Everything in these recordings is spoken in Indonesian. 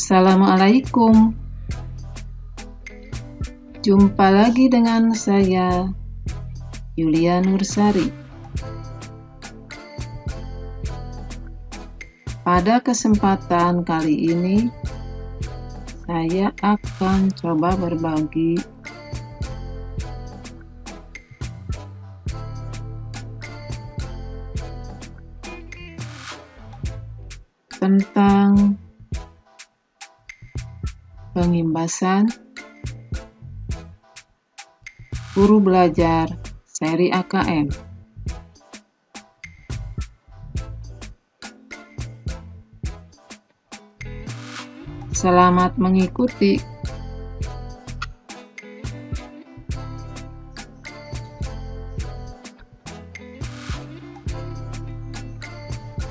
Assalamualaikum. Jumpa lagi dengan saya, Yulia Nursari. Pada kesempatan kali ini, saya akan coba berbagi tentang pengimbasan guru belajar seri AKM. Selamat mengikuti.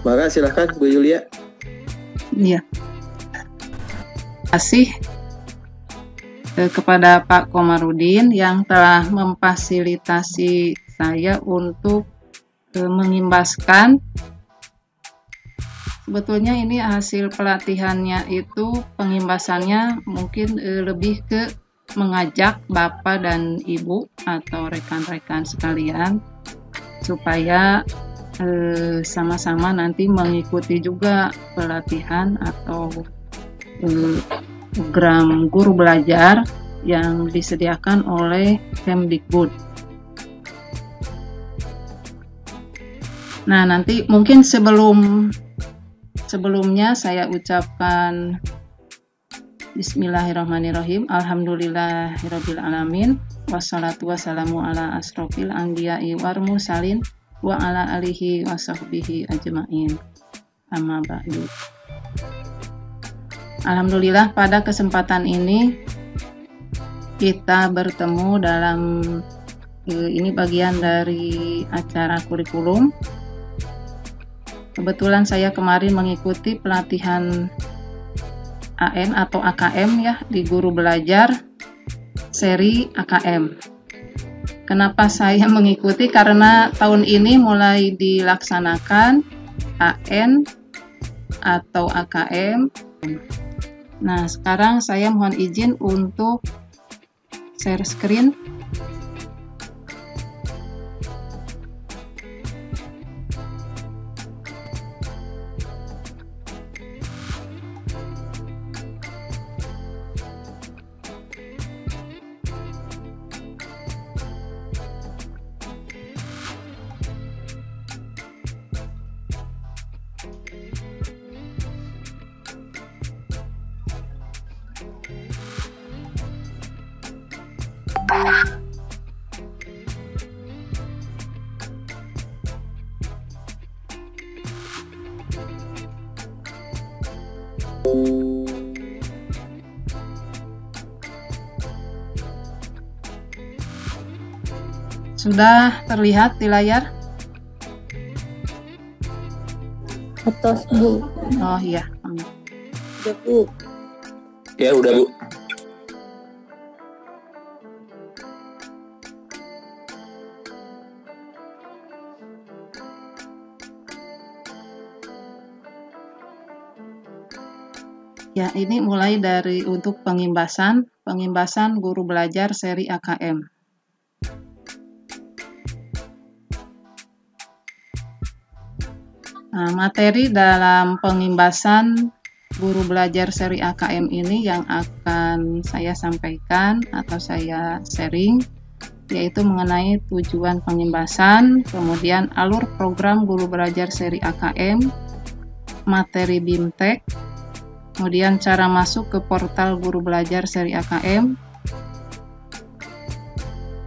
Maka silahkan Bu Yulia. Iya. Terima kasih kepada Pak Komarudin yang telah memfasilitasi saya untuk mengimbaskan. Sebetulnya ini hasil pelatihannya itu pengimbasannya mungkin lebih ke mengajak Bapak dan Ibu atau rekan-rekan sekalian supaya sama-sama nanti mengikuti juga pelatihan atau program guru belajar yang disediakan oleh Kemdikbud. Nah, nanti mungkin sebelumnya saya ucapkan Bismillahirrahmanirrahim. Alhamdulillahirabbil alamin. Wassalatu wassalamu ala asrofil anbiya'i wal mursalin wa ala alihi wa sahbihi ajma'in. Amma ba'du. Alhamdulillah, pada kesempatan ini kita bertemu dalam ini bagian dari acara kurikulum. Kebetulan saya kemarin mengikuti pelatihan AN atau AKM ya di guru belajar seri AKM. Kenapa saya mengikuti? Karena tahun ini mulai dilaksanakan AN atau AKM. Nah, sekarang saya mohon izin untuk share screen. Sudah terlihat di layar? Atas, Bu. Oh iya. Udah, Bu. Ya udah Bu. Ya, ini mulai dari untuk pengimbasan guru belajar seri AKM. Nah, materi dalam pengimbasan guru belajar seri AKM ini yang akan saya sampaikan atau saya sharing, yaitu mengenai tujuan pengimbasan, kemudian alur program guru belajar seri AKM, materi BIMTEK, kemudian cara masuk ke portal guru belajar seri AKM,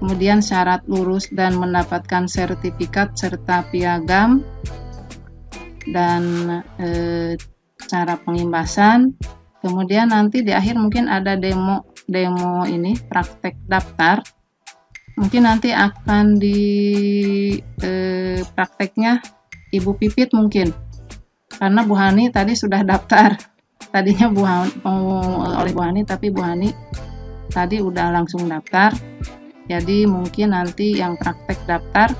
kemudian syarat lulus dan mendapatkan sertifikat serta piagam, dan cara pengimbasan. Kemudian nanti di akhir mungkin ada demo ini praktek daftar. Mungkin nanti akan di prakteknya Ibu Pipit mungkin, karena Bu Hani tadi sudah daftar. Tadinya oleh Bu Hani, tapi Bu Hani tadi udah langsung daftar. Jadi mungkin nanti yang praktek daftar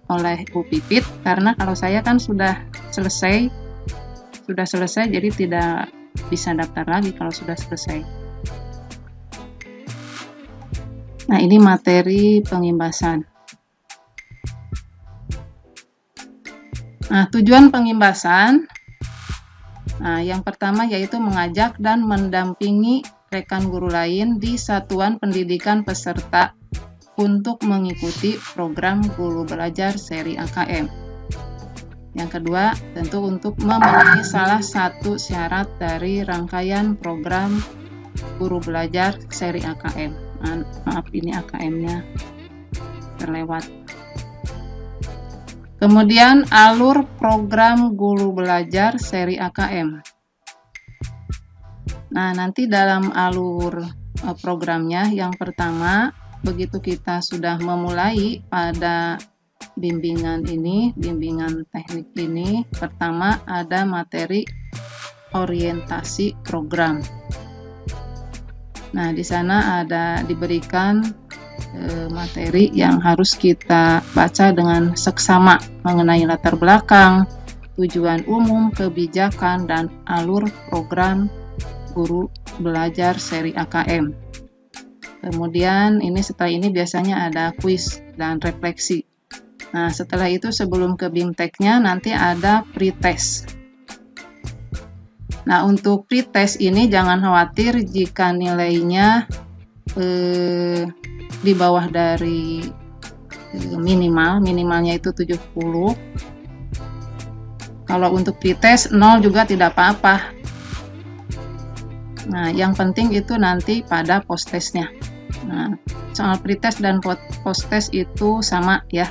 oleh Bu Pipit, karena kalau saya kan sudah selesai jadi tidak bisa daftar lagi kalau sudah selesai. Nah, ini materi pengimbasan. Nah, tujuan pengimbasan, yang pertama yaitu mengajak dan mendampingi rekan guru lain di satuan pendidikan peserta untuk mengikuti program Guru Belajar seri AKM. Yang kedua, tentu untuk memenuhi salah satu syarat dari rangkaian program Guru Belajar seri AKM. Maaf, ini AKM-nya terlewat. Kemudian alur program Guru Belajar seri AKM. Nah, nanti dalam alur programnya yang pertama, begitu kita sudah memulai pada bimbingan ini, bimbingan teknik ini, pertama ada materi orientasi program. Nah, di sana ada diberikan materi yang harus kita baca dengan seksama mengenai latar belakang, tujuan umum, kebijakan, dan alur program Guru Belajar seri AKM. Kemudian setelah ini biasanya ada kuis dan refleksi. Nah, setelah itu sebelum ke BIMTEK-nya nanti ada pretest. Nah, untuk pretest ini jangan khawatir jika nilainya di bawah dari minimalnya itu 70. Kalau untuk pretest 0 juga tidak apa-apa. Nah, yang penting itu nanti pada post-testnya. Nah, soal pretest dan post-test itu sama ya.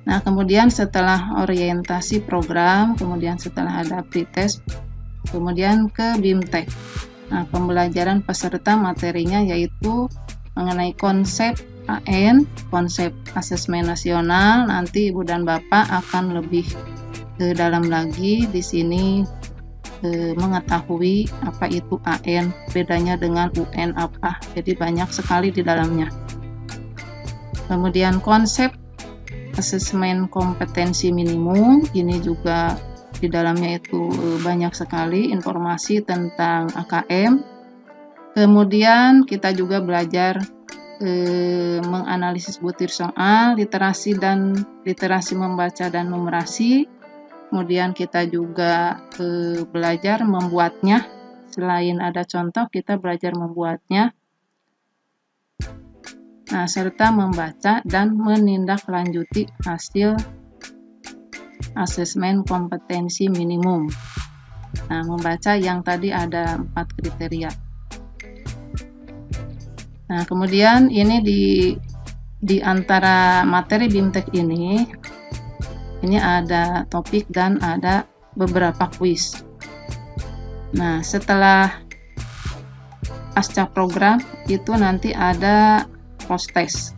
Nah, kemudian setelah orientasi program, kemudian setelah ada pretest, kemudian ke BIMTEK. Nah, pembelajaran peserta materinya yaitu mengenai konsep AN, konsep asesmen nasional. Nanti Ibu dan Bapak akan lebih dalam lagi di sini mengetahui apa itu AN, bedanya dengan UN apa. Jadi banyak sekali di dalamnya. Kemudian konsep asesmen kompetensi minimum, ini juga di dalamnya itu banyak sekali informasi tentang AKM. Kemudian kita juga belajar menganalisis butir soal, literasi membaca dan numerasi. Kemudian kita juga belajar membuatnya. Selain ada contoh, kita belajar membuatnya. Nah, serta membaca dan menindaklanjuti hasil asesmen kompetensi minimum. Nah, membaca yang tadi ada 4 kriteria. Nah, kemudian ini di antara materi BIMTEK ini ada topik dan ada beberapa kuis. Nah, setelah pasca program itu nanti ada post-test.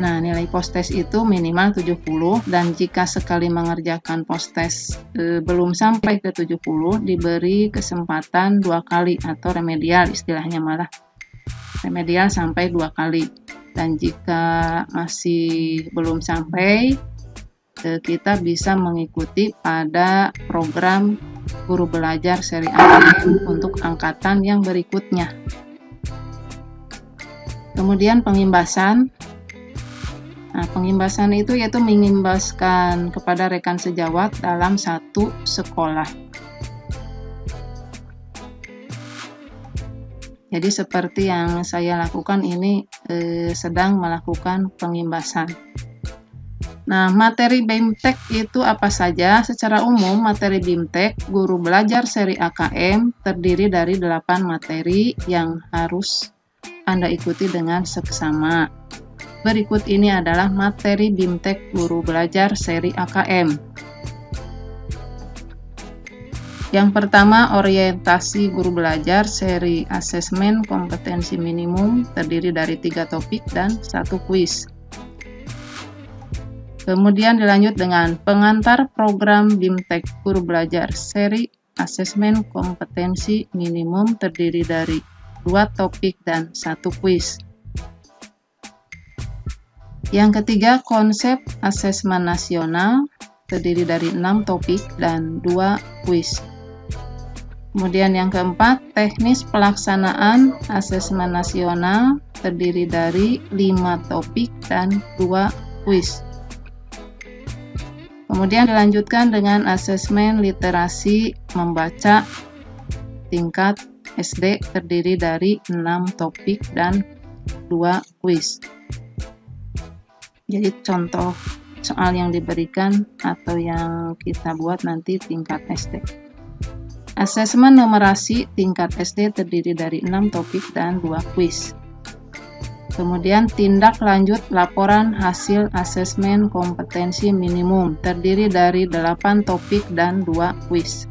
Nah, nilai post-test itu minimal 70 dan jika sekali mengerjakan post-test belum sampai ke 70 diberi kesempatan 2 kali atau remedial, istilahnya malah remedial sampai 2 kali. Dan jika masih belum sampai, kita bisa mengikuti pada program Guru Belajar seri AKM untuk angkatan yang berikutnya. Kemudian pengimbasan. Nah, pengimbasan itu yaitu mengimbaskan kepada rekan sejawat dalam satu sekolah. Jadi seperti yang saya lakukan ini sedang melakukan pengimbasan. Nah, materi BIMTEK itu apa saja? Secara umum, materi BIMTEK Guru Belajar seri AKM terdiri dari 8 materi yang harus Anda ikuti dengan seksama. Berikut ini adalah materi BIMTEK Guru Belajar seri AKM. Yang pertama, orientasi guru belajar seri asesmen kompetensi minimum terdiri dari 3 topik dan 1 kuis. Kemudian dilanjut dengan pengantar program BIMTEK Guru Belajar seri asesmen kompetensi minimum terdiri dari 2 topik dan 1 kuis. Yang ketiga, konsep asesmen nasional terdiri dari 6 topik dan 2 kuis. Kemudian yang keempat, teknis pelaksanaan asesmen nasional terdiri dari 5 topik dan 2 kuis. Kemudian dilanjutkan dengan asesmen literasi membaca tingkat SD terdiri dari 6 topik dan 2 kuis. Jadi contoh soal yang diberikan atau yang kita buat nanti tingkat SD. Asesmen numerasi tingkat SD terdiri dari 6 topik dan 2 kuis. Kemudian tindak lanjut laporan hasil asesmen kompetensi minimum terdiri dari 8 topik dan 2 kuis.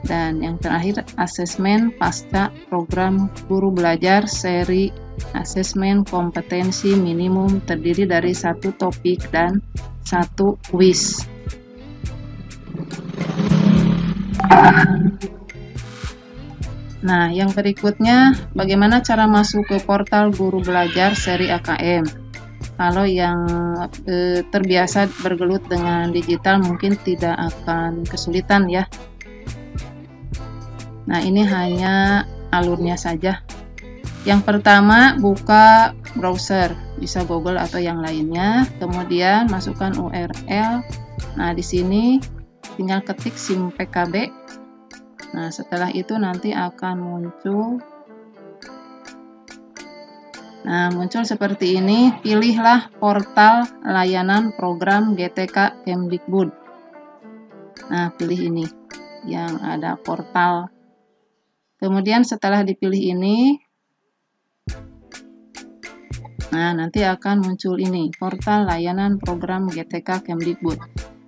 Dan yang terakhir, asesmen pasca program guru belajar seri asesmen kompetensi minimum terdiri dari 1 topik dan 1 kuis. Nah, yang berikutnya, bagaimana cara masuk ke portal guru belajar seri AKM? Kalau yang terbiasa bergelut dengan digital mungkin tidak akan kesulitan ya. Nah, ini hanya alurnya saja. Yang pertama, buka browser, bisa Google atau yang lainnya. Kemudian masukkan URL. Nah, di sini tinggal ketik SIM PKB. Nah, setelah itu nanti akan muncul. Nah, muncul seperti ini. Pilihlah portal layanan program GTK Kemdikbud. Nah, pilih ini yang ada portal. Kemudian setelah dipilih ini, nah nanti akan muncul ini, portal layanan program GTK Kemdikbud.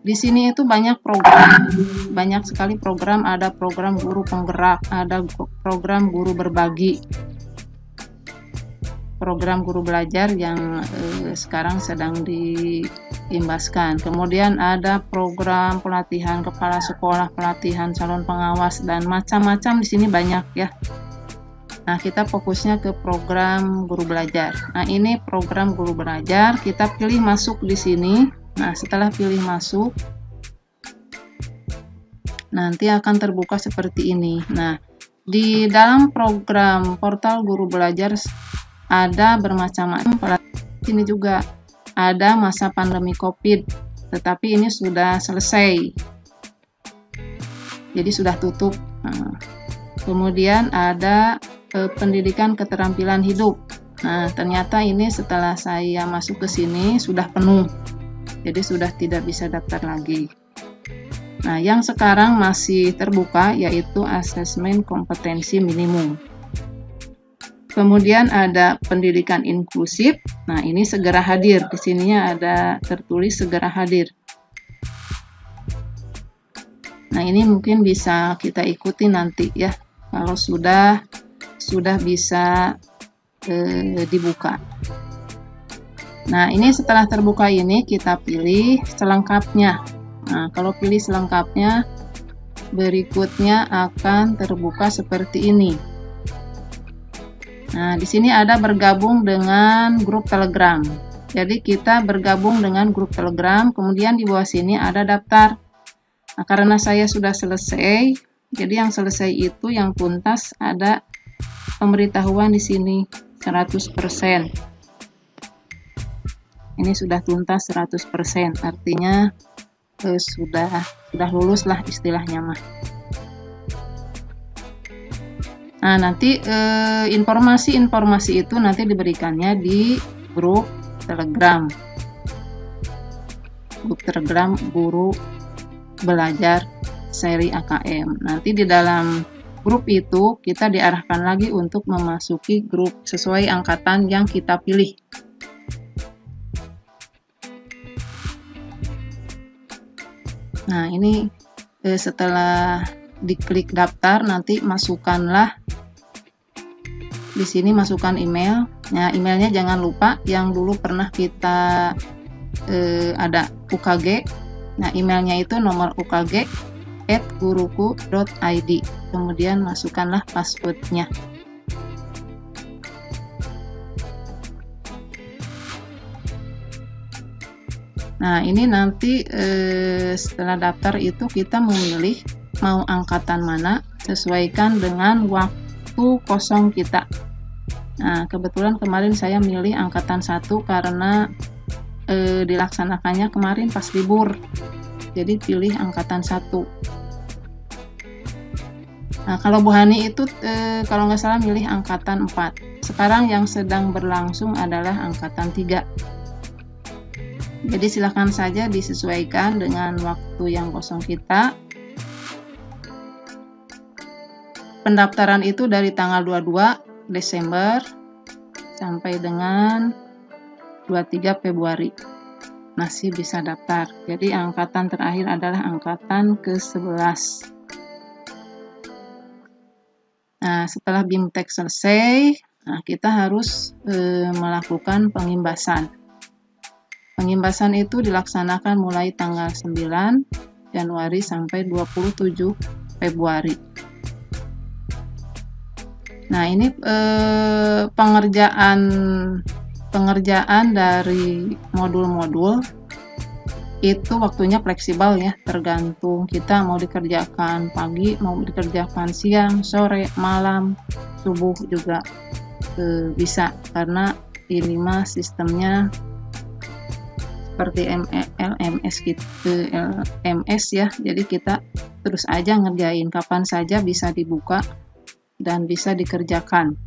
Di sini itu banyak program, banyak sekali program, ada program guru penggerak, ada program guru berbagi, program guru belajar yang sekarang sedang diimbaskan. Kemudian ada program pelatihan kepala sekolah, pelatihan calon pengawas, dan macam-macam di sini banyak ya. Nah, kita fokusnya ke program guru belajar. Nah, ini program guru belajar, kita pilih masuk di sini. Nah, setelah pilih masuk, nanti akan terbuka seperti ini. Nah, di dalam program portal guru belajar ada bermacam-macam. Ini juga ada masa pandemi COVID, tetapi ini sudah selesai. Jadi sudah tutup. Nah, kemudian ada pendidikan keterampilan hidup. Nah, ternyata ini setelah saya masuk ke sini sudah penuh. Jadi sudah tidak bisa daftar lagi. Nah, yang sekarang masih terbuka yaitu asesmen kompetensi minimum. Kemudian ada pendidikan inklusif. Nah, ini segera hadir. Di sininya ada tertulis segera hadir. Nah, ini mungkin bisa kita ikuti nanti ya. Kalau sudah bisa dibuka. Nah, ini setelah terbuka ini kita pilih selengkapnya. Nah, kalau pilih selengkapnya, berikutnya akan terbuka seperti ini. Nah, di sini ada bergabung dengan grup Telegram. Jadi kita bergabung dengan grup Telegram, kemudian di bawah sini ada daftar. Nah, karena saya sudah selesai, jadi yang selesai itu yang tuntas ada pemberitahuan di sini 100%. Ini sudah tuntas 100%, artinya sudah lulus lah istilahnya mah. Nah, nanti informasi-informasi itu nanti diberikannya di grup Telegram. Grup Telegram guru belajar seri AKM. Nanti di dalam grup itu kita diarahkan lagi untuk memasuki grup sesuai angkatan yang kita pilih. Nah, ini setelah diklik daftar, nanti masukkanlah di sini, masukkan email. Nah, emailnya jangan lupa yang dulu pernah kita ada UKG. Nah, emailnya itu nomor UKG @guruku.id. Kemudian masukkanlah passwordnya. Nah, ini nanti setelah daftar itu kita memilih mau angkatan mana, sesuaikan dengan waktu kosong kita. Nah, kebetulan kemarin saya milih angkatan 1 karena dilaksanakannya kemarin pas libur. Jadi pilih angkatan 1. Nah, kalau Bu Hani itu kalau nggak salah milih angkatan 4. Sekarang yang sedang berlangsung adalah angkatan 3. Jadi silakan saja disesuaikan dengan waktu yang kosong kita. Pendaftaran itu dari tanggal 22 Desember sampai dengan 23 Februari. Masih bisa daftar. Jadi angkatan terakhir adalah angkatan ke-11. Nah, setelah BIMTEK selesai, nah kita harus melakukan pengimbasan. Pengimbasan itu dilaksanakan mulai tanggal 9 Januari sampai 27 Februari. Nah, ini pengerjaan dari modul-modul itu waktunya fleksibel ya, tergantung kita mau dikerjakan pagi, mau dikerjakan siang, sore, malam, subuh juga bisa, karena ini mah sistemnya seperti LMS gitu, LMS ya, jadi kita terus aja ngerjain, kapan saja bisa dibuka dan bisa dikerjakan.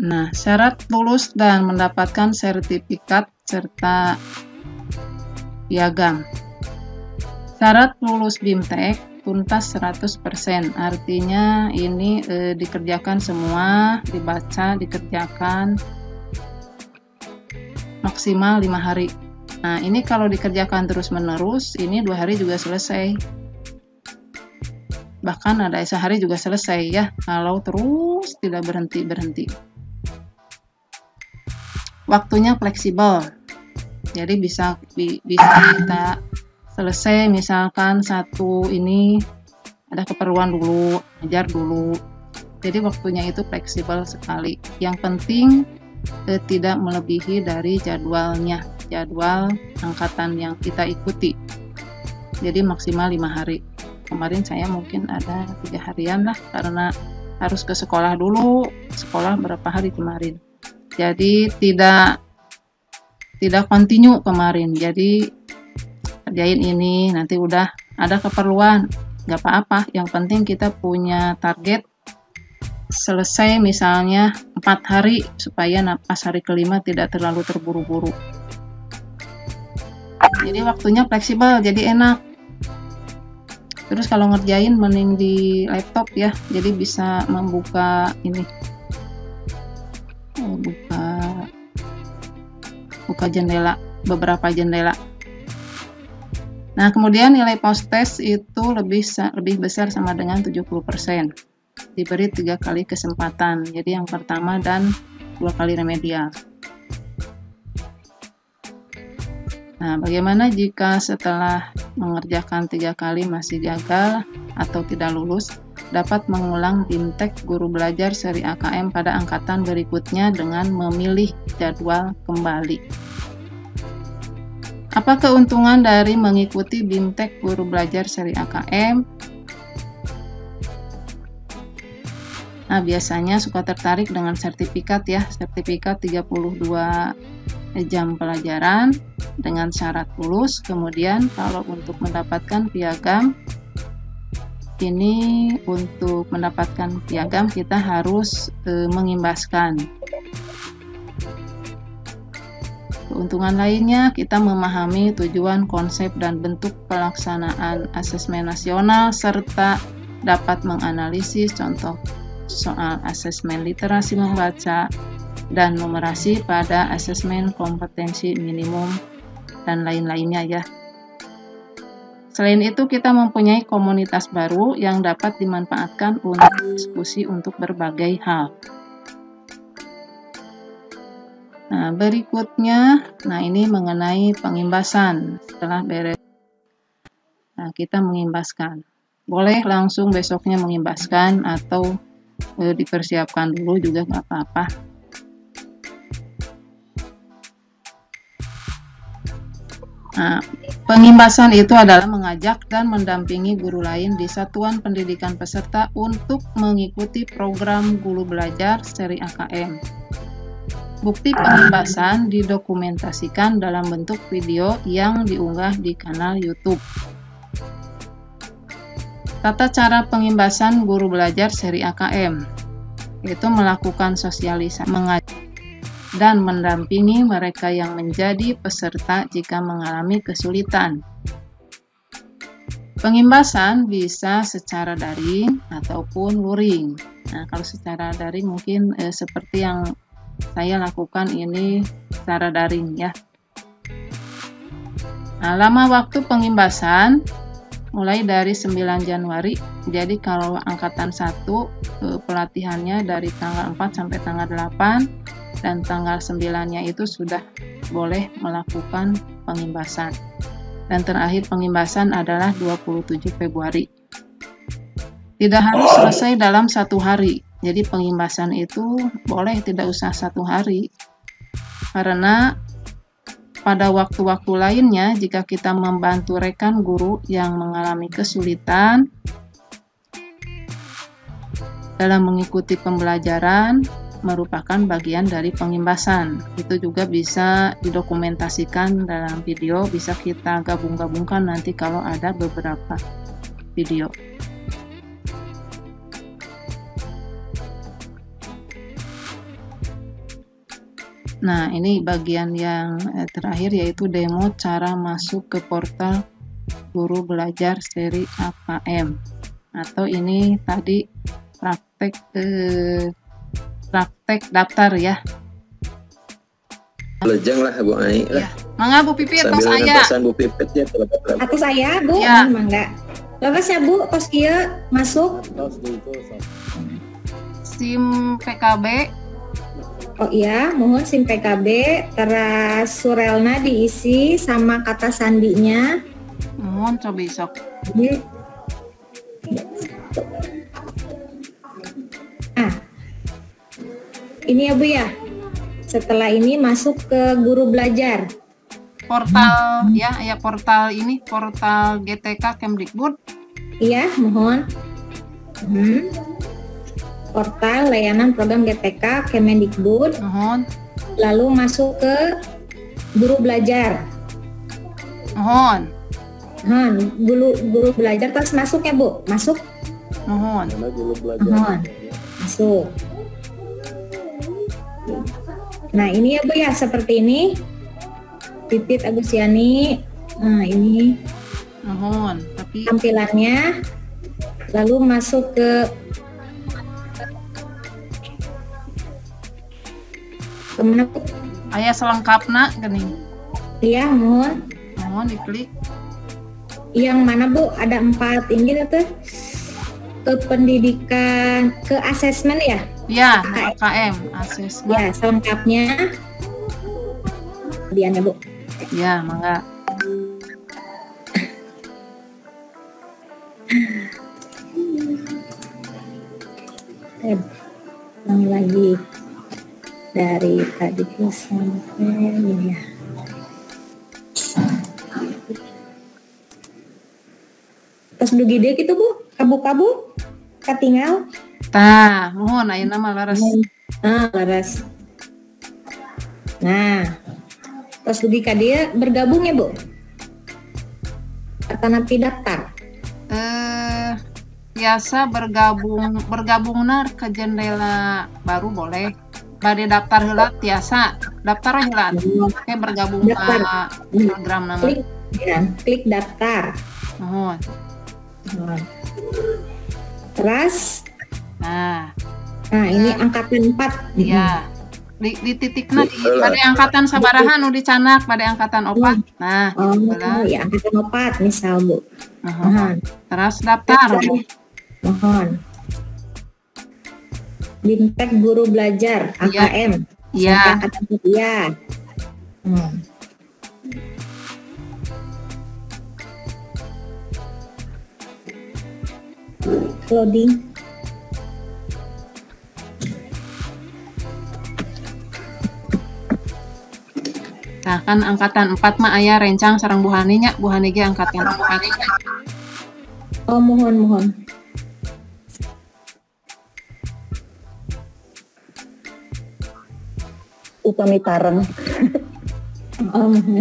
Nah, syarat lulus dan mendapatkan sertifikat serta piagam. Syarat lulus BIMTEK tuntas 100%, artinya ini dikerjakan semua, dibaca, dikerjakan maksimal 5 hari. Nah, ini kalau dikerjakan terus-menerus, ini 2 hari juga selesai. Bahkan ada sehari juga selesai ya, kalau terus tidak berhenti-berhenti. Waktunya fleksibel, jadi bisa kita selesai misalkan satu ini ada keperluan dulu, ajar dulu, jadi waktunya itu fleksibel sekali. Yang penting tidak melebihi dari jadwal angkatan yang kita ikuti, jadi maksimal 5 hari. Kemarin saya mungkin ada 3 harian lah, karena harus ke sekolah dulu, sekolah berapa hari kemarin. Jadi tidak kontinu kemarin, jadi kerjain ini, nanti udah ada keperluan, nggak apa-apa, yang penting kita punya target selesai misalnya 4 hari, supaya pas hari kelima tidak terlalu terburu-buru. Jadi waktunya fleksibel, jadi enak. Terus kalau ngerjain mending di laptop ya, jadi bisa membuka ini, buka jendela, beberapa jendela. Nah, kemudian nilai post test itu lebih besar sama dengan 70%. Diberi 3 kali kesempatan. Jadi yang pertama dan 2 kali remedial. Nah, bagaimana jika setelah mengerjakan 3 kali masih gagal atau tidak lulus? Dapat mengulang BIMTEK Guru Belajar Seri AKM pada angkatan berikutnya dengan memilih jadwal kembali. Apa keuntungan dari mengikuti BIMTEK Guru Belajar Seri AKM? Nah, biasanya suka tertarik dengan sertifikat ya, sertifikat 32 jam pelajaran dengan syarat lulus. Kemudian kalau untuk mendapatkan piagam, ini untuk mendapatkan piagam kita harus mengimbaskan. Keuntungan lainnya, kita memahami tujuan, konsep, dan bentuk pelaksanaan asesmen nasional, serta dapat menganalisis contoh soal asesmen literasi membaca dan numerasi pada asesmen kompetensi minimum, dan lain-lainnya ya. Selain itu, kita mempunyai komunitas baru yang dapat dimanfaatkan untuk diskusi untuk berbagai hal. Nah, berikutnya, ini mengenai pengimbasan. Setelah beres, kita mengimbaskan. Boleh langsung besoknya mengimbaskan atau dipersiapkan dulu juga nggak apa-apa. Nah, pengimbasan itu adalah mengajak dan mendampingi guru lain di satuan pendidikan peserta untuk mengikuti program Guru Belajar seri AKM. Bukti pengimbasan didokumentasikan dalam bentuk video yang diunggah di kanal YouTube. Tata cara pengimbasan Guru Belajar seri AKM, yaitu melakukan sosialisasi, mengajak dan mendampingi mereka yang menjadi peserta jika mengalami kesulitan. Pengimbasan bisa secara daring ataupun luring. Nah, kalau secara daring mungkin seperti yang saya lakukan ini secara daring ya. Nah, lama waktu pengimbasan mulai dari 9 Januari. Jadi kalau angkatan 1 pelatihannya dari tanggal 4 sampai tanggal 8. Dan tanggal 9-nya itu sudah boleh melakukan pengimbasan. Dan terakhir pengimbasan adalah 27 Februari. Tidak harus selesai dalam 1 hari. Jadi pengimbasan itu boleh tidak usah 1 hari. Karena pada waktu-waktu lainnya jika kita membantu rekan guru yang mengalami kesulitan dalam mengikuti pembelajaran, merupakan bagian dari pengimbasan. Itu juga bisa didokumentasikan dalam video, bisa kita gabung-gabungkan nanti kalau ada beberapa video. Nah, ini bagian yang terakhir yaitu demo cara masuk ke portal Guru Belajar seri AKM. Atau ini tadi praktek daftar ya. Lejang lah Bu Ai lah. Ya. Mangga Bu Pipit, tos Sambil aya. ngentasan Bu Pipit ya. Atas saya Bu, Ya. mangga. Lepas ya Bu, tos kieu masuk. SIM PKB. Oh iya, mohon SIM PKB, teras surelna diisi sama kata sandinya. Mohon coba sok. Jadi, ini ya Bu ya. Setelah ini masuk ke Guru Belajar. Portal ya, portal ini portal GTK Kemdikbud. Iya, mohon. Portal layanan program GTK Kemendikbud. Mohon. Lalu masuk ke Guru Belajar. Mohon. Guru Belajar terus masuk ya Bu. Masuk. Mohon. Mohon. Masuk. Nah ini ya Bu ya, seperti ini. Pipit Agustiani. Nah ini Mohon. Tapi tampilannya. Lalu masuk ke mana Bu? aya selengkapna geuning. Iya, mohon. Mohon diklik. Yang mana Bu? Ada 4 ini tuh. Ke pendidikan, ke asesmen ya? Ya, AKM asesmen. Ya, selengkapnya. Kemudian ya Bu. Ya, mangga. Ulangi lagi dari tadi sampai ini ya. Terus dugi deh gitu Bu, kabu-kabu, katinggal. Tah, mohon ayeuna mah laras. Laras. Nah, terus dugi ka dia bergabung ya Bu. Tanapi daftar. Biasa bergabungna ke jendela baru boleh. Bade daftar heula tiasa. Daftar heula. Oke, bergabung ke program nama. Klik daftar. Mohon. Terus Nah, ini angkatan 4. iya. Di titikna pada angkatan sabaraha nu dicanak pada angkatan 4. Nah, ya angkatan 4 misal Bu. mohon. Terus daftar. Mohon. Bintek Guru Belajar AKM. Iya. Angkatan 4 ya. Loading. Nah, kan angkatan 4 mah aya rencang sareng Bu Hani nya, Bu Hani ge angkatan 4. Oh, mohon. Upami tareng. Oh, mohon.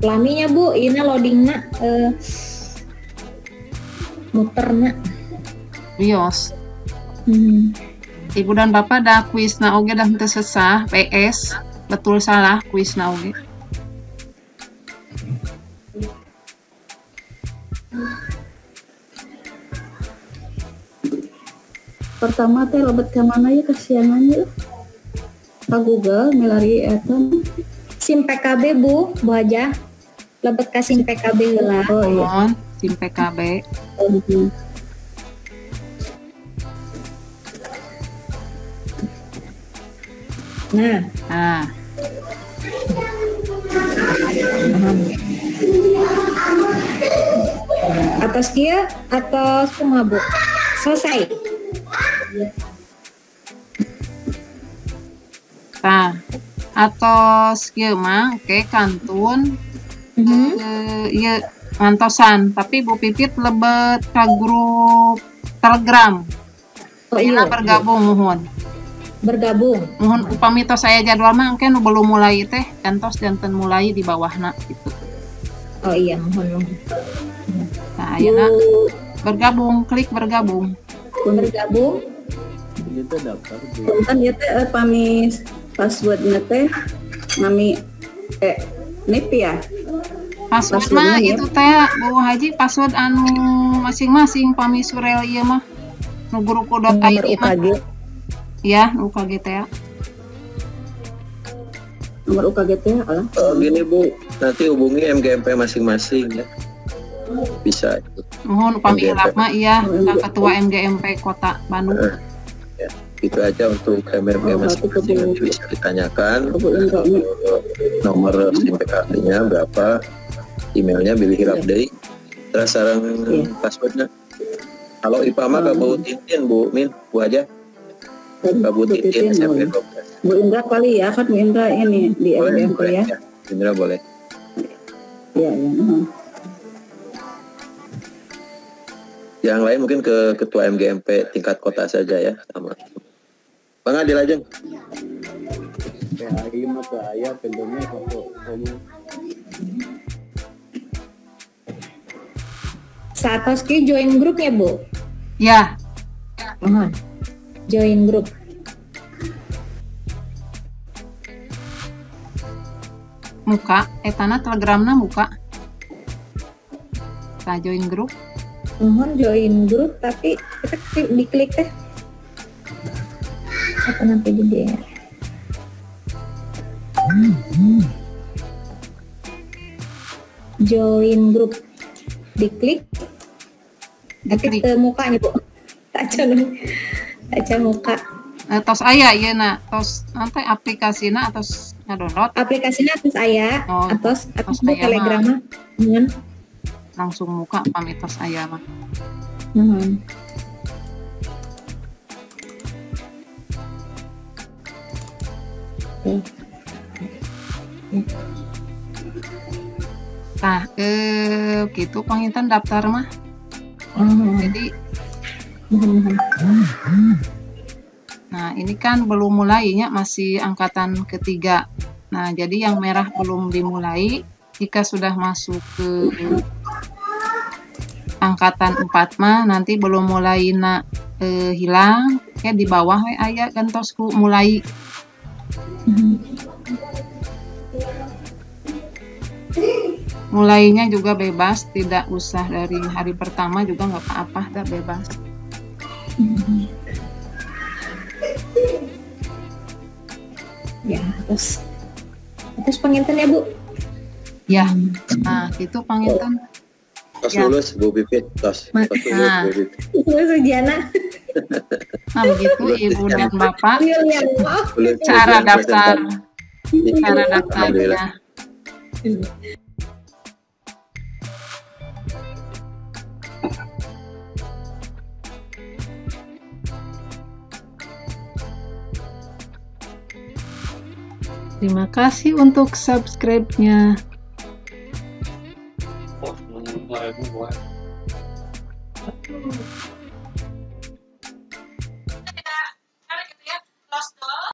Laminya Bu, ini loadingnya muternya. Bios. Ibu dan Bapak dah kuisna oge dah teu sesah, PS. Betul salah kuisna oge. Pertama teh lebet ke mana ya kasihanannya? Ka Google milari eta. SIM PKB Bu aja. Lebet ka SIM PKB heula. Oh iya. Mohon SIM PKB. Nah, atas kia atau semua Bu? Selesai. Tah, atos kieu mah oke kantun ieu ngantosan, tapi Bu Pipit lebet ka grup Telegram. Oh Ayeuna iya, bergabung mohon. bergabung. Mohon upami tos saya jadwal mah engke nu belum mulai teh, entos janten mulai di bawahna gitu. Oh iya, mohon. Nah, ayeuna bergabung, klik bergabung. Bergabung. Itu daftar. Punten ieu teh pamis passwordnya teh nami nip ya. Password Passwordnya mah ya. itu teh Bu Haji password anu masing-masing pami surel ieu mah. Nu guruku.id Nomor mah. UKG. Ya, UKG teh. Nomor UKG teh alah. Oh gini Bu, nanti hubungi MGMP masing-masing ya. Bisa itu. Mohon upami MGMP. hilap mah iya ka ketua MGMP Kota Bandung. Ya, itu aja untuk MGMP masing-masing nanti bisa ditanyakan. Nomor SIM PKB-nya berapa, emailnya Billy Hirap Deui, terus sareng passwordnya. Kalau IPA mah ka Bu Tintin Bu Min, Bu aja. Ka Bu Tintin SMP 12. Bu Indra kali ya, kan Bu Indra ini di MGMP ya. Ya. Indra boleh. Iya. Yang lain mungkin ke ketua MGMP tingkat kota saja ya, sama. Bang Adil aja. PHI mah ke ayah pendongnya kok Satoski join grupnya Bu. Ya, Mohon. Join grup. muka etana Telegramna muka. Kita join grup. Mohon join grup, tapi kita diklik teh. Apa nanti di join grup, diklik. Tapi ke mukanya Bu. Taca muka. Tos aya ieu na, tos nanti aplikasina atos ngadownload Aplikasinya atas aya, Oh, atas atas Bu aya Telegram mah. dengan langsung muka pami tos aya mah. mohon. Tah, gitu panginten daftar mah. Jadi Mohon. nah ini kan belum mulainya, masih angkatan ketiga. Nah jadi yang merah belum dimulai. Jika sudah masuk ke angkatan 4 mah nanti belum mulai hilang ya di bawah aya gantosku mulai. Mulainya juga bebas, tidak usah dari hari pertama juga nggak apa-apa, dah bebas. Ya, terus penginten ya Bu. Ya, nah gitu panginten. Tos Ya. lulus Bu Pipit, tos lulus Nah. Bu Pipit. Sujana. Nah begitu Ibu dan Bapak Ya, maaf. Lulus cara ujian daftar, presentasi. cara Alhamdulillah. daftarnya. Terima kasih untuk subscribe-nya. Oh,